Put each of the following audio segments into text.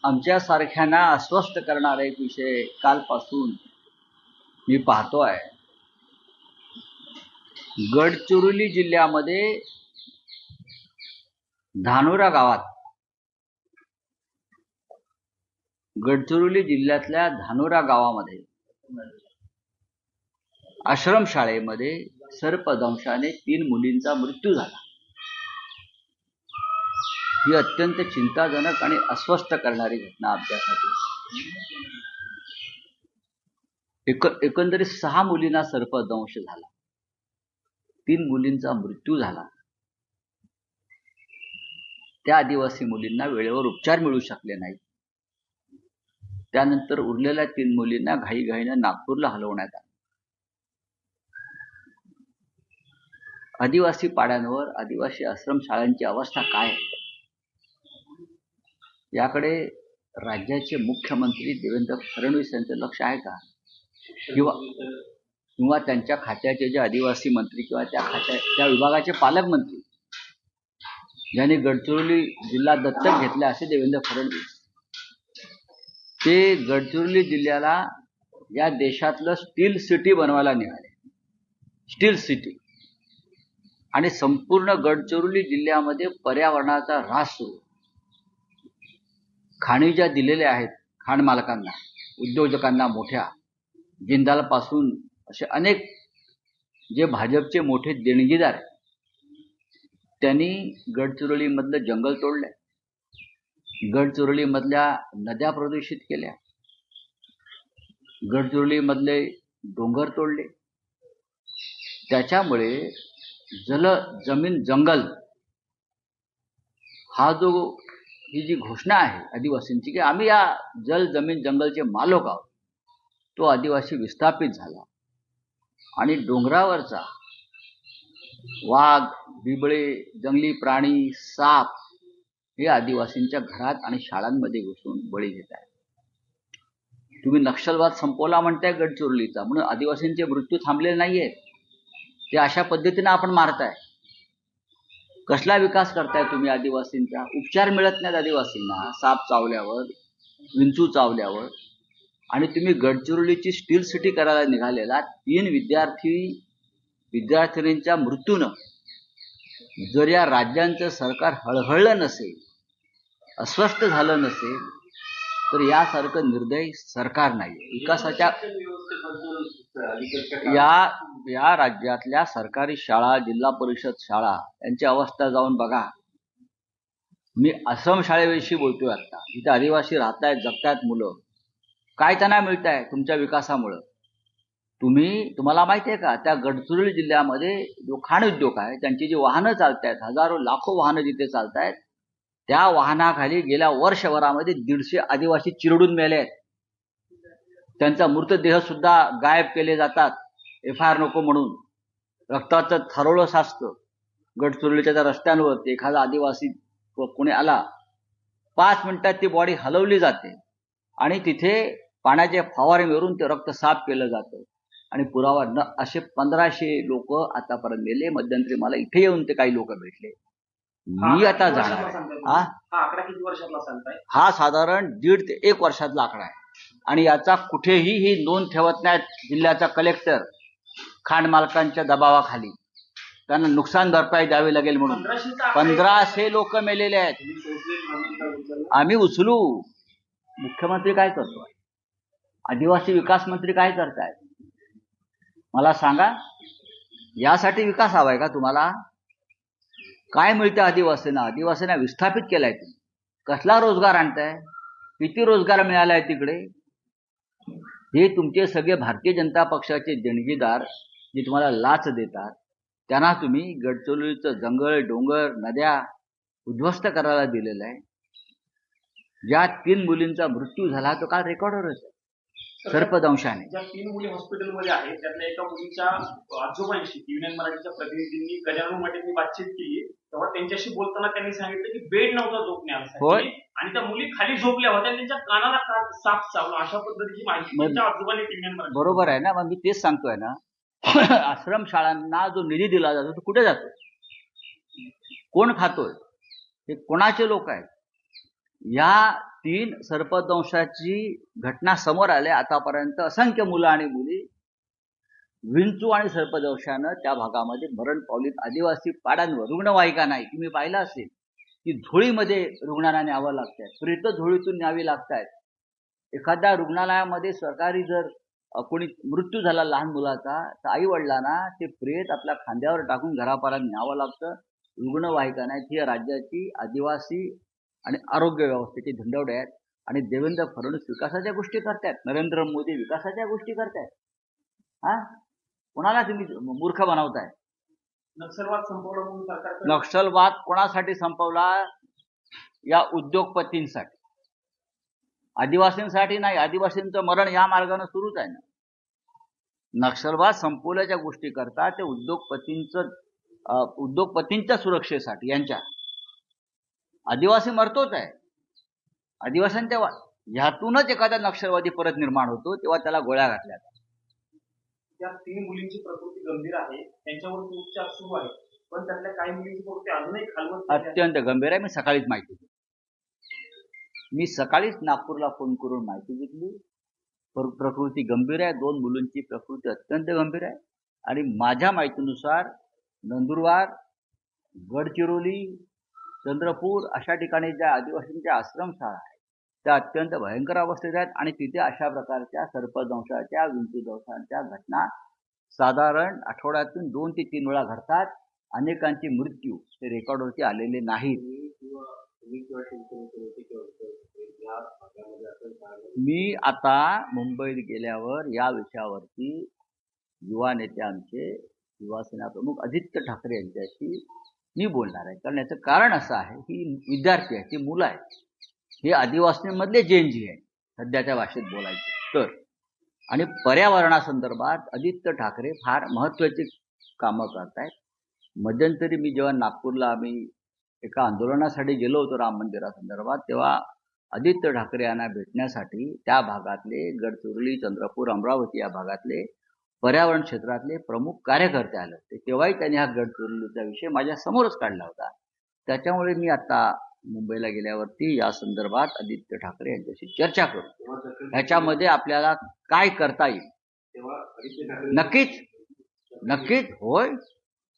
आमच्यासारख्यांना अस्वस्थ करणारा एक विषय कालपासून मी पाहतोय। गडचिरोली जिल्ह्यामध्ये धानोरा गावात, गडचिरोली जिल्ह्यातल्या धानोरा गावामध्ये आश्रमशाळेमध्ये सर्पदंशाने 3 मुलींचा मृत्यू झाला। ही अत्यंत चिंताजनक आणि अस्वस्थ करणारी घटना आमच्यासाठी। एकंदरीत 6 मुलींना सर्पदंश झाला, 3 मुलींचा मृत्यू झाला। त्या आदिवासी मुलींना वेळेवर उपचार मिळू शकले नाही। त्यानंतर उरलेल्या 3 मुलींना घाईघाईने नागपूरला हलवण्यात आले। आदिवासी पाड्यांवर आदिवासी आश्रमशाळांची अवस्था काय आहे याकडे राज्याचे मुख्यमंत्री देवेंद्र फडणवीस यांचं लक्ष आहे का? किंवा त्यांच्या खात्याचे जे आदिवासी मंत्री किंवा त्या विभागाचे पालकमंत्री ज्यांनी गडचिरोली जिल्हा दत्तक घेतला असे देवेंद्र फडणवीस, ते गडचिरोली जिल्ह्याला या देशातलं स्टील सिटी बनवायला निघाले। Steel city. आणि संपूर्ण गडचिरोली जिल्ह्यामध्ये पर्यावरणाचा ऱ्हास सुरू। खाणी ज्या दिलेल्या आहेत खाण मालकांना, उद्योजकांना, मोठ्या जिंदाल पासून असे अनेक जे भाजपचे मोठे देणगीदार आहेत, त्यांनी गडचिरोली मधलं जंगल तोडले, गडचिरोली मधल्या नद्या प्रदूषित केल्या, गडचिरोली मधले डोंगर तोडले। त्याच्यामुळे जमीन जंगल हा जो ही जी घोषणा आहे आदिवासींची की आम्ही या जमीन जंगलचे मालक आहोत, तो आदिवासी विस्थापित झाला। आणि डोंगरावरचा वाघ, बिबळे, जंगली प्राणी, साप हे आदिवासींच्या घरात आणि शाळांमध्ये घुसून बळी घेत आहेत। तुम्ही नक्षलवाद संपवला म्हणताय गडचिरोलीचा, म्हणून आदिवासींचे मृत्यू थांबलेले नाहीयेत, ते अशा पद्धतीने आपण मारताय। कसला विकास करताय तुम्ही आदिवासींचा? उपचार मिळत नाहीत आदिवासींना साप चावल्यावर, विंचू चावल्यावर। आणि तुम्ही गडचिरोलीची स्टील सिटी करायला निघालेला 3 विद्यार्थिनींच्या मृत्यूनं जर या राज्यांचं सरकार हळहळलं नसेल, अस्वस्थ झालं नसेल, तर यासारखं निर्दयी सरकार नाही। विकासाच्या या राज्यातल्या सरकारी शाळा, जिल्हा परिषद शाळा यांची अवस्था जाऊन बघा। मी आश्रमशाळेविषयी बोलतोय आता, जिथे आदिवासी राहतायत, जगतायत मुलं, काय त्यांना मिळतंय तुमच्या विकासामुळे? तुम्हाला माहिती आहे का, त्या गडचिरोली जिल्ह्यामध्ये जो खाण उद्योग आहे, त्यांची जी वाहनं चालतायत, हजारो लाखो वाहनं जिथे चालतायत, त्या वाहनाखाली गेल्या वर्षभरामध्ये 150 आदिवासी चिरडून मेले आहेत। त्यांचा मृतदेह सुद्धा गायब केले जातात FIR नको म्हणून। रक्ताचं थरोळं साचतं गडचिरोलीच्या त्या रस्त्यांवरती। एखादा आदिवासी कोणी आला, 5 मिनिटात ती बॉडी हलवली जाते आणि तिथे पाण्याचे फवारे मारून ते रक्त साफ केलं जातं। आणि पुरावा न असे 1500 लोक आतापर्यंत गेले। मध्यंतरी मला इथे येऊन ते काही लोक भेटले। मी आता जाणार हा आकडा किती वर्षातला सांगताय? हा साधारण 1.5 ते 1 वर्षातला आकडा आहे। आणि याचा कुठेही ही नोंद ठेवत नाहीत जिल्ह्याचा कलेक्टर, खाण मालकांच्या दबावाखाली त्यांना नुकसान भरपाई द्यावी लागेल म्हणून। 1500 लोक मेलेले आहेत। आम्ही उचलू। मुख्यमंत्री काय करतोय? आदिवासी विकास मंत्री काय करतायत? मला सांगा। यासाठी विकास हवाय का तुम्हाला? काय मिळतं आदिवासींना? आदिवासींना विस्थापित केलाय तुम्ही। कसला रोजगार आणताय? किती रोजगार मिळालाय तिकडे? हे तुमचे सगळे भारतीय जनता पक्षाचे देणगीदार जे तुम्हाला लाच देतात, त्यांना तुम्ही गडचिरोलीचं जंगल, डोंगर, नद्या उद्ध्वस्त करायला दिलेलं आहे। ज्या 3 मुलींचा मृत्यू झाला तो काल रेकॉर्डवरच आहे, सर्पदंशाने। ज्या 3 मुली हॉस्पिटलमध्ये आहेत, त्यातल्या एका मुलीच्या आजोबांशी युनियन मराठीच्या प्रतिनिधींनी गजानन मटेंनी बातचीत केली। तेव्हा त्यांच्याशी बोलताना त्यांनी सांगितलं की बेड नव्हता झोपण्यासाठी आणि त्या मुली खाली झोपल्या होत्या, त्यांच्या कानाला साप चावला, अशा पद्धतीची माहिती त्यांच्या आजोबांनी युनियन मराठी। बरोबर आहे ना? मग मी तेच सांगतोय ना, आश्रमशाळांना जो निधी दिला जातो तो कुठे जातो? कोण खातोय? हे कोणाचे लोक आहेत? या 3 सर्पदंशाची घटना समोर आल्या आतापर्यंत. असंख्य मुलं आणि मुली विंचू आणि सर्पदंशानं त्या भागामध्ये मरण पावलीत. आदिवासी पाड्यांवर रुग्णवाहिका नाही. तुम्ही पाहिलं असेल की झोळीमध्ये रुग्णांना न्यावं लागतंय, प्रेत झोळीतून न्यावी लागतायत. एखाद्या रुग्णालयामध्ये सरकारी जर कोणी मृत्यू झाला लहान मुलाचा, तर आई वडिलांना ते प्रेत आपल्या खांद्यावर टाकून घरापर्यंत न्यावं लागतं. रुग्णवाहिका नाही. ही राज्याची आदिवासी आणि आरोग्य व्यवस्थेची झुंडवडे आहेत. आणि देवेंद्र फडणवीस विकासाच्या गोष्टी करतायत, नरेंद्र मोदी विकासाच्या गोष्टी करतायत. हा, कोणाला तुम्ही मूर्ख बनवताय? नक्षलवाद संपवला म्हणून सरकार नक्षलवाद कोणासाठी संपवला? या उद्योगपतींसाठी, आदिवासींसाठी नाही. आदिवासींचं मरण या मार्गाने सुरूच आहे ना. नक्षलवाद संपवल्याच्या गोष्टी करतात ते उद्योगपतींच्या सुरक्षेसाठी. यांच्या आदिवासी मरतोच आहे. आदिवासींच्या ह्यातूनच एखादा नक्षलवादी परत निर्माण होतो, तेव्हा त्याला गोळ्या घातल्या. त्या 3 मुलींची प्रकृती गंभीर आहे, त्यांच्यावर उपचार सुरू आहेत, पण त्यातल्या काही मुलींची प्रकृती अजूनही खालवत अत्यंत गंभीर आहे. मी सकाळीच माहिती घेतली. मी सकाळीच नागपूरला फोन करून माहिती घेतली. प्रकृती गंभीर आहे. 2 मुलींची प्रकृती अत्यंत गंभीर आहे. आणि माझ्या माहितीनुसार नंदुरबार, गडचिरोली, चंद्रपूर अशा ठिकाणी ज्या आदिवासींच्या आश्रमशाळा आहेत त्या अत्यंत भयंकर अवस्थेत आहेत. आणि तिथे अशा प्रकारच्या सर्पदंशाच्या, विंचूदंशाच्या घटना साधारण आठवड्यातून 2 ते 3 वेळा घडतात. अनेकांचे मृत्यू हे रेकॉर्डवरती आलेले नाहीत. मी आता मुंबईत गेल्यावर या विषयावरती युवा नेते आमचे युवासेना प्रमुख आदित्य ठाकरे यांच्याशी मी बोलणार आहे. कारण याचं कारण असं आहे की विद्यार्थी आहेत, ती मुलं आहेत, हे आदिवासींमधले जेनजी आहे सध्याच्या भाषेत बोलायचे तर. आणि पर्यावरणासंदर्भात आदित्य ठाकरे फार महत्त्वाची कामं करतायत. मध्यंतरी मी जेव्हा नागपूरला आम्ही एका आंदोलनासाठी गेलो होतो राम मंदिरासंदर्भात, तेव्हा आदित्य ठाकरे यांना भेटण्यासाठी त्या भागातले गडचिरोली, चंद्रपूर, अमरावती या भागातले पर्यावरण क्षेत्रातले प्रमुख कार्यकर्ते आले होते. तेव्हाही त्यांनी हा गडचिरोलीचा विषय माझ्या समोरच काढला होता. त्याच्यामुळे मी आता मुंबईला गेल्यावरती या संदर्भात आदित्य ठाकरे यांच्याशी चर्चा करू. ह्याच्यामध्ये आपल्याला काय करता येईल. नक्कीच होय.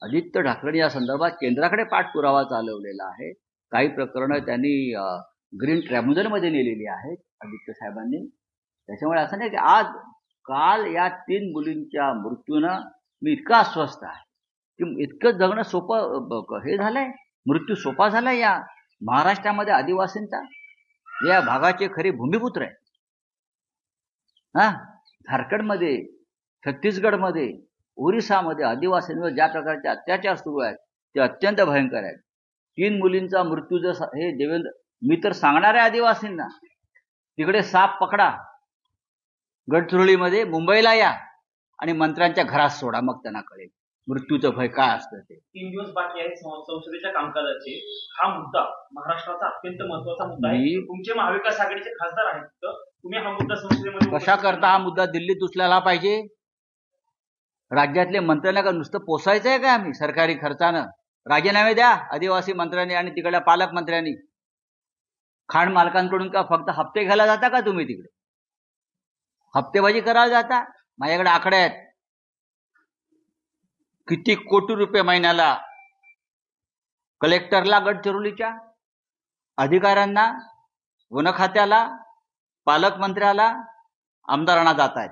आदित्य ठाकरे या संदर्भात केंद्राकडे पाठपुरावा चालवलेला आहे. काही प्रकरणं त्यांनी ग्रीन ट्रायब्युनलमध्ये नेलेली आहेत आदित्य साहेबांनी. त्याच्यामुळे असं नाही की काल या 3 मुलींच्या मृत्यूनं मी इतका अस्वस्थ आहे की इतकं जगणं सोपं हे झालंय. मृत्यू सोपा झालाय या महाराष्ट्रामध्ये आदिवासींचा. या भागाचे खरे भूमिपुत्र आहेत. झारखंडमध्ये, छत्तीसगडमध्ये, ओरिसामध्ये आदिवासींवर ज्या प्रकारचे अत्याचार सुरू आहेत ते अत्यंत भयंकर आहेत. 3 मुलींचा मृत्यू जर हे देवेंद्र, मी तर सांगणार आहे आदिवासींना, तिकडे साप पकडा, गडचिरोलीमध्ये मुंबईला या आणि मंत्र्यांच्या घरात सोडा, मग त्यांना कळेल मृत्यूचं भय काय असतं ते. 3 दिवस बाकी आहे संसदेच्या कामकाजाचे. हा मुद्दा महाराष्ट्राचा अत्यंत महत्त्वाचा मुद्दा आहे. तुमचे महाविकास आघाडीचे खासदार आहेत, तर तुम्ही हा मुद्दा संसदेमध्ये कशा करता हा मुद्दा दिल्लीत उचलायला पाहिजे? राज्यातले मंत्र्यांना का नुसतं पोसायचं आहे का आम्ही सरकारी खर्चानं? राजीनामे द्या आदिवासी मंत्र्यांनी आणि तिकडल्या पालकमंत्र्यांनी. खाण मालकांकडून का फक्त हप्ते घ्यायला जाता का तुम्ही? तिकडे हप्तेबाजी करायला जाता? माझ्याकडे आकडे आहेत. किती कोटी रुपये महिन्याला कलेक्टरला, गडचिरोलीच्या अधिकाऱ्यांना, वन खात्याला, पालकमंत्र्याला, आमदारांना जात आहेत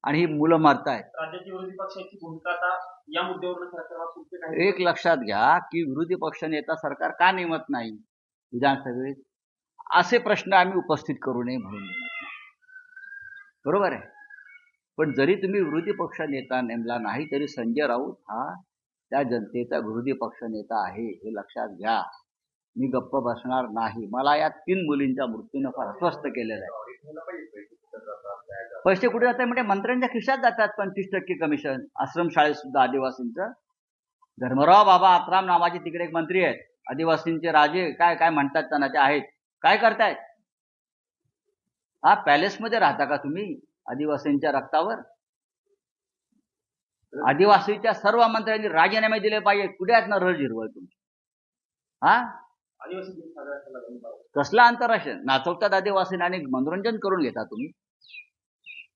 आणि ही मुलं मारतायत. राज्याची विरोधी पक्षाची भूमिका आता या मुद्द्यावर सरकारला एक लक्षात घ्या की विरोधी पक्ष नेता सरकार का नेमत नाही विधानसभेत, असे प्रश्न आम्ही उपस्थित करू नये म्हणून. बरोबर आहे. पण जरी तुम्ही विरोधी पक्ष नेता नेमला नाही तरी संजय राऊत हा त्या जनतेचा विरोधी पक्ष नेता आहे, हे लक्षात घ्या. मी गप्प बसणार नाही. मला या 3 मुलींच्या मृत्यूनं फार अस्वस्थ केलेलं आहे. पैसे कुठे जातात म्हणजे मंत्र्यांच्या खिशात जातात. 25% कमिशन आश्रमशाळेत सुद्धा आदिवासींचं. धर्मराव बाबा आत्राम नावाचे तिकडे एक मंत्री आहेत, आदिवासींचे राजे काय काय म्हणतात त्यांना, ते आहेत. काय करतायत? पॅलेसमध्ये राहता का तुम्ही आदिवासींच्या रक्तावर? आदिवासीच्या सर्व मंत्र्यांनी राजीनामे दिले पाहिजे. कुठे आहेत ना रळ जिरवळ तुमची? आदिवासी दिन साजरा केला जाईल. कसला आंतरराष्ट्रीय नाचवतात आदिवासींना आणि मनोरंजन करून घेता तुम्ही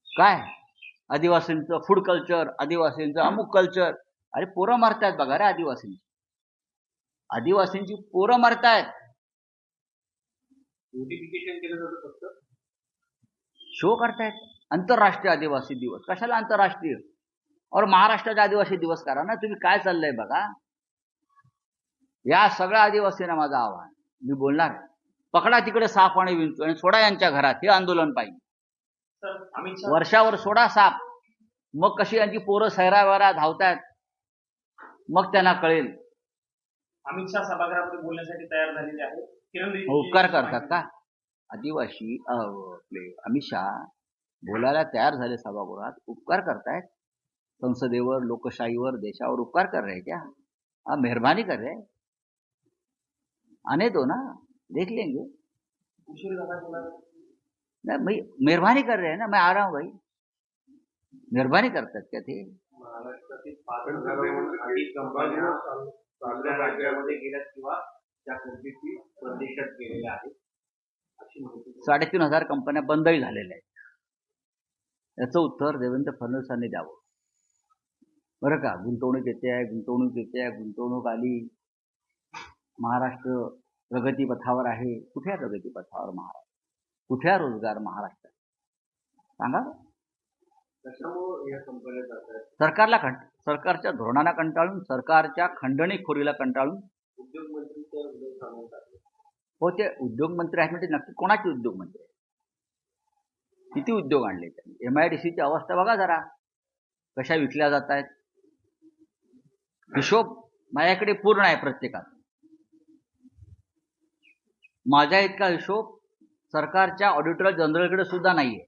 काय आदिवासींचं फूड कल्चर आदिवासींचं अमुक कल्चर अरे पोरं मरतायत बघा रे आदिवासींची पोरं मरतायत नोटिफिकेशन केलं जातं फक्त शो करतायत आंतरराष्ट्रीय आदिवासी दिवस कशाला आंतरराष्ट्रीय और महाराष्ट्राचा आदिवासी दिवस करा ना तुम्ही काय चाललंय बघा या सगळ्या आदिवासींना माझं आव्हान मी बोलणार पकडा तिकडे साप आणि विंचू आणि सोडा यांच्या घरात हे आंदोलन पाहिजे सर अमित शाह वर्षावर सोडा साप मग कशी यांची पोरं सैरावरा धावतायत मग त्यांना कळेल अमित शाह सभागृहामध्ये बोलण्यासाठी तयार झालेले आहेत. किरण रिजिजू उपकार करतात का आदिवासी आपले अमित शहा बोलायला तयार झाले सभागृहात उपकार करतायत संसदेवर लोकशाहीवर देशावर उपकार कर रहे क्या आप मेहरबानी कर रहे आने दो ना देख लेंगे उशीर झाला तुला नहीं मैं मेहरबानी कर रहे हैं ना मैं आ रहा हूँ भाई मेहरबानी करतात क्या ते महाराष्ट्रातील 5,000 अधिक कंपन्या दुसऱ्या राज्यामध्ये गेल्यात किंवा त्या कंपनीची परदेशात गेलेल्या आहेत अशी माहिती 3,500 कंपन्या बंदही झालेल्या आहेत याचं उत्तर देवेंद्र फडणवीसांनी द्यावं बरं का गुंतवणूक येते गुंतवणूक आली महाराष्ट्र प्रगतीपथावर आहे कुठे आहे प्रगतीपथावर महाराष्ट्र कुठे आहे रोजगार महाराष्ट्रात सांगा त्याच्यामुळे या कंपन्या जात आहेत. सरकारच्या धोरणाला कंटाळून सरकारच्या खंडणीखोरीला कंटाळून उद्योगमंत्री तर उद्योग सामंत आहेत. हो ते उद्योगमंत्री आहेत म्हणजे नक्की कोणाचे उद्योगमंत्री आहेत किती उद्योग आणले त्यांनी MIDCची अवस्था बघा जरा कशा विकल्या जात आहेत हिशोब माझ्याकडे पूर्ण आहे प्रत्येकाचा माझ्या इतका हिशोब सरकारच्या ऑडिटर जनरलकडे सुद्धा नाहीये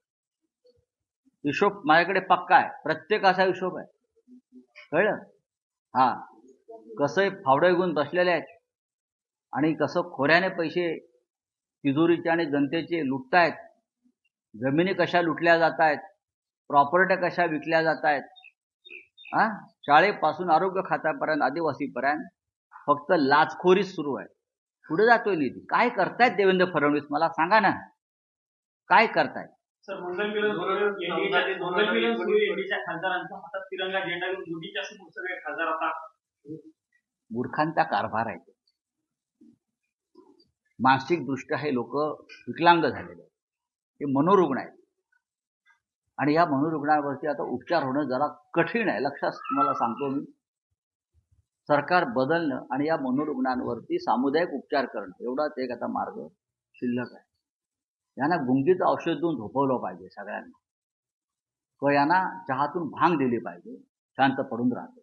हिशोब माझ्याकडे पक्का आहे प्रत्येकाचा हिशोब आहे कळलं हा कसं फावडे घेऊन बसलेले आहेत आणि कसं खोऱ्याने पैसे तिजोरीचे आणि जनतेचे लुटतायत जमिनी कशा लुटल्या जात आहेत प्रॉपर्ट्या कशा विकल्या जात आहेत शाळेपासून आरोग्य खात्यापर्यंत आदिवासीपर्यंत फक्त लाचखोरीच सुरू आहे पुढे जातोय निधी काय करतायत देवेंद्र फडणवीस मला सांगा ना काय करतायत सर एनडीच्या खासदारांच्या हातात तिरंगा झेंडा घेऊन मोदीच्या समोर सगळे खासदार आता मूर्खांचा कारभार आहे मानसिक दृष्ट्या हे लोक विकलांग झालेले आहेत हे मनोरुग्ण आहेत आणि या मनोरुग्णावरती आता उपचार होणं जरा कठीण आहे लक्षात तुम्हाला सांगतो मी सरकार बदलणं आणि या मनोरुग्णांवरती सामुदायिक उपचार करणं एवढाच एक आता मार्ग शिल्लक आहे यांना गुंगीचं औषध देऊन झोपवलं पाहिजे सगळ्यांना किंवा यांना चहातून भांग दिली पाहिजे शांत पडून राहतो